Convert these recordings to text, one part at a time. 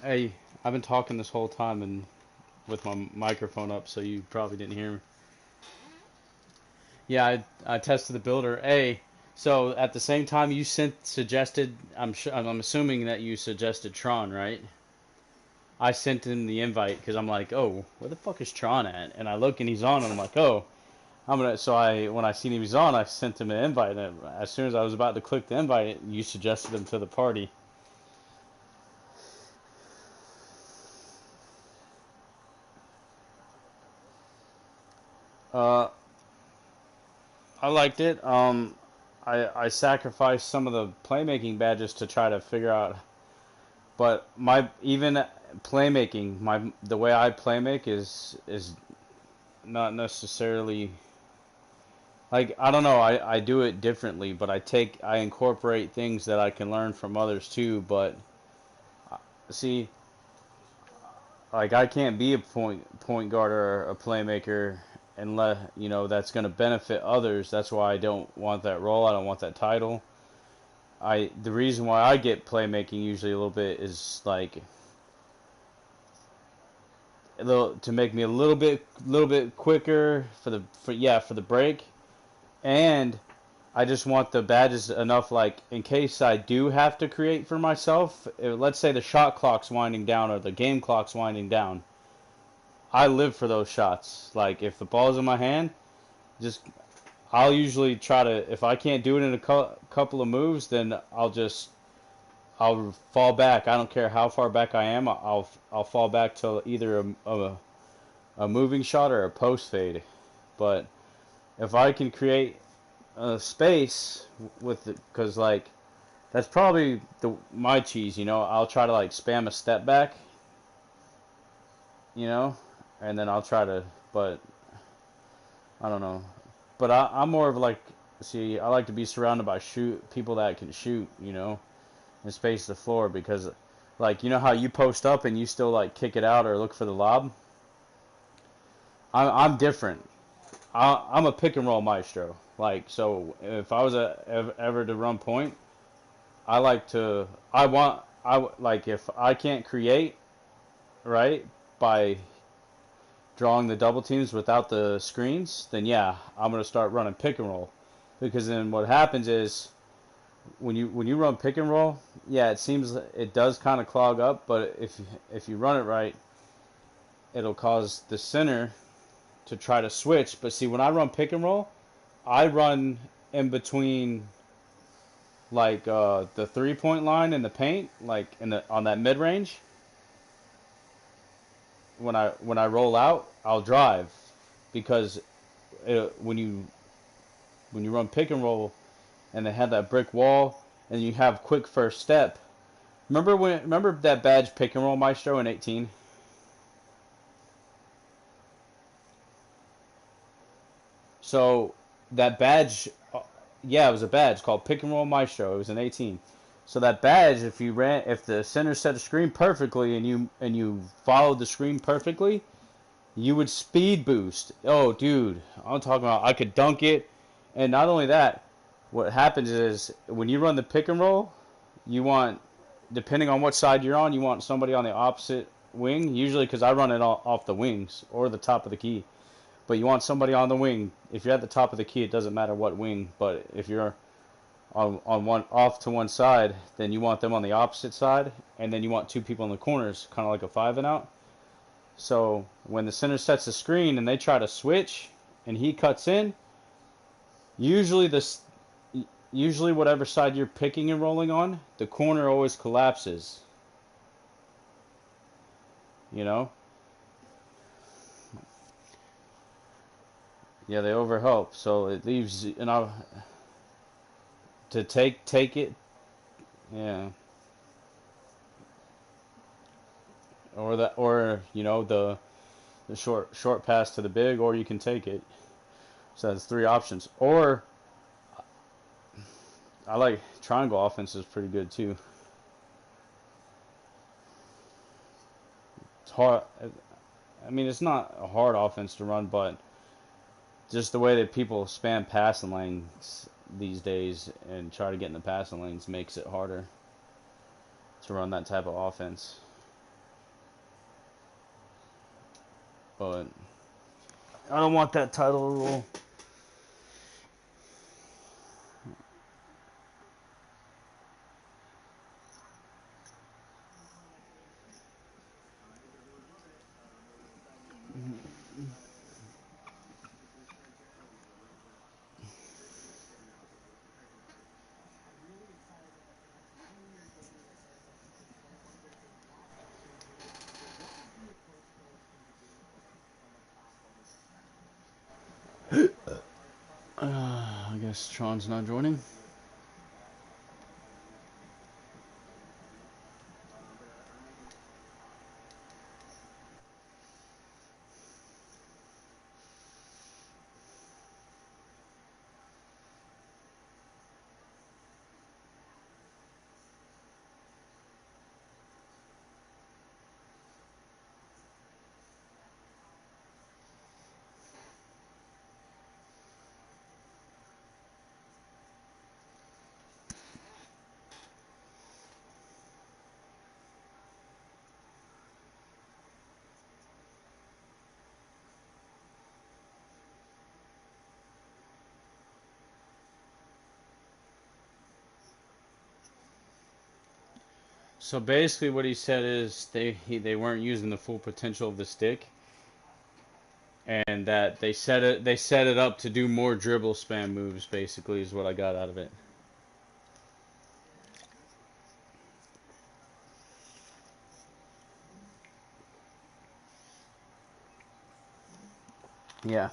Hey, I've been talking this whole time and with my microphone up, so you probably didn't hear me. Yeah, I tested the builder. Hey, so at the same time you suggested, I'm assuming that you suggested Tron, right? I sent him the invite because I'm like, oh, where the fuck is Tron at? And I look and he's on, and I'm like, oh, I'm gonna. So when I seen he was on, I sent him an invite, and as soon as I was about to click the invite, you suggested him to the party. Uh, I liked it. I sacrificed some of the playmaking badges to try to figure out, but my even playmaking, the way I playmake is not necessarily like I don't know. I do it differently, but I incorporate things that I can learn from others too. But see, like I can't be a point guard or a playmaker unless that's going to benefit others. That's why I don't want that role. I don't want that title. The reason why I get playmaking usually a little bit is like a little to make me a little bit quicker for the break, and I just want the badges enough like in case I do have to create for myself. Let's say the shot clock's winding down or the game clock's winding down. I live for those shots. Like if the ball's in my hand, just I'll usually try to if I can't do it in a couple of moves, then I'll fall back. I don't care how far back I am. I'll fall back to either a moving shot or a post fade. But if I can create a space with it, because like that's probably my cheese. I'll try to like spam a step back. You know, and then I'll try to. But I don't know. But I'm more of like see. I like to be surrounded by people that can shoot. And space the floor because like how you post up and you still like kick it out or look for the lob. I'm different. I'm a pick and roll maestro. Like so, if I was ever to run point, I like to. I want. Like if I can't create right by drawing the double teams without the screens, then yeah, I'm gonna start running pick and roll because then what happens is when you run pick and roll, yeah, it seems it does kind of clog up, but if you run it right, it'll cause the center to try to switch. But see, when I run pick and roll, I run in between like the 3 point line in the paint, like in the on that mid range. When I roll out, I'll drive because when you run pick and roll and they have that brick wall and you have quick first step. Remember that badge pick and roll maestro in 18? So that badge, yeah, it was a badge called Pick and Roll Maestro. It was an 18. So that badge, if the center set a screen perfectly and you followed the screen perfectly, you would speed boost. Oh, dude, I'm talking about I could dunk it, and not only that, what happens is when you run the pick and roll, you want depending on what side you're on, you want somebody on the opposite wing. Usually, because I run it off the wings or the top of the key. But you want somebody on the wing. If you're at the top of the key, it doesn't matter what wing. But if you're on one off to one side, then you want them on the opposite side, and then you want two people in the corners, kind of like a 5 and out. So when the center sets the screen and they try to switch, and he cuts in, usually this, usually whatever side you're picking and rolling on, the corner always collapses. You know? Yeah, they overhelp, so it leaves to take it. Yeah. Or the short pass to the big, or you can take it. So that's three options. Or I like triangle offense is pretty good too. It's hard. I mean, it's not a hard offense to run, but just the way that people spam passing lanes these days and try to get in the passing lanes makes it harder to run that type of offense. but I don't want that title rule. I guess Tron's not joining. So basically, what he said is they weren't using the full potential of the stick, and that they set it up to do more dribble spam moves. Basically, is what I got out of it. Yeah.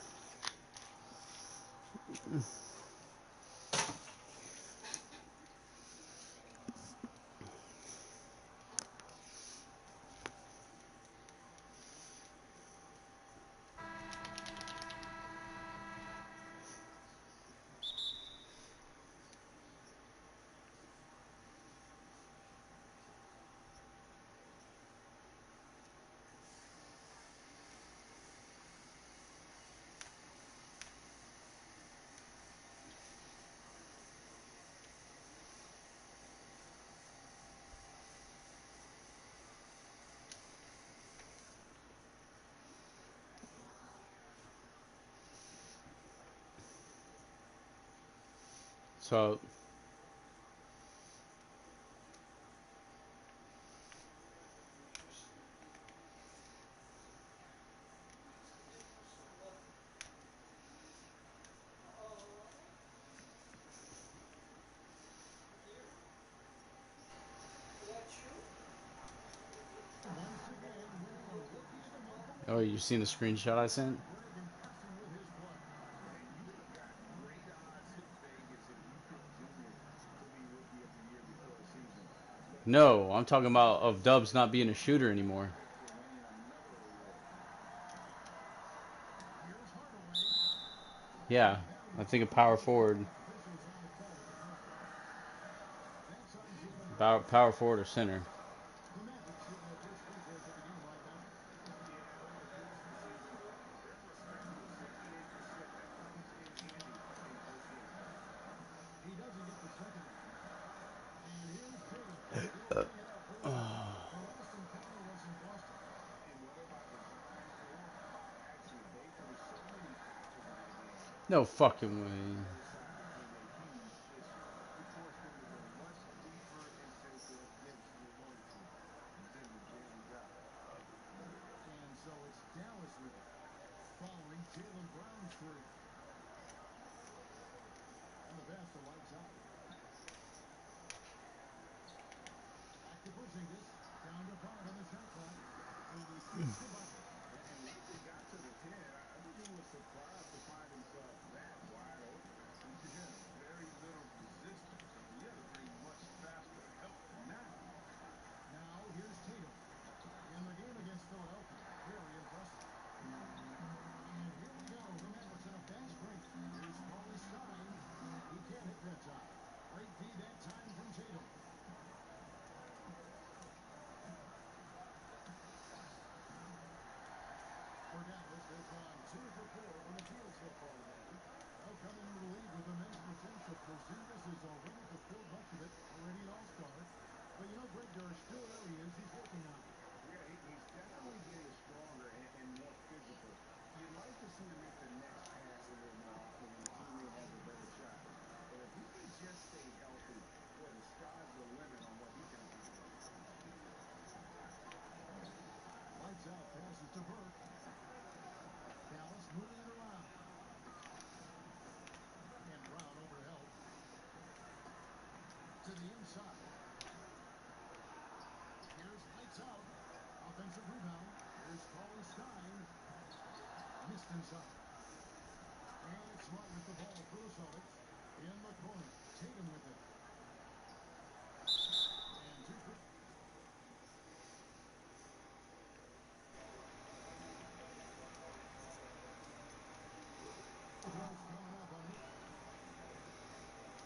So oh, you seen the screenshot I sent? No, I'm talking about of Dubs not being a shooter anymore. Yeah, I think a power forward, power forward or center. No fucking way.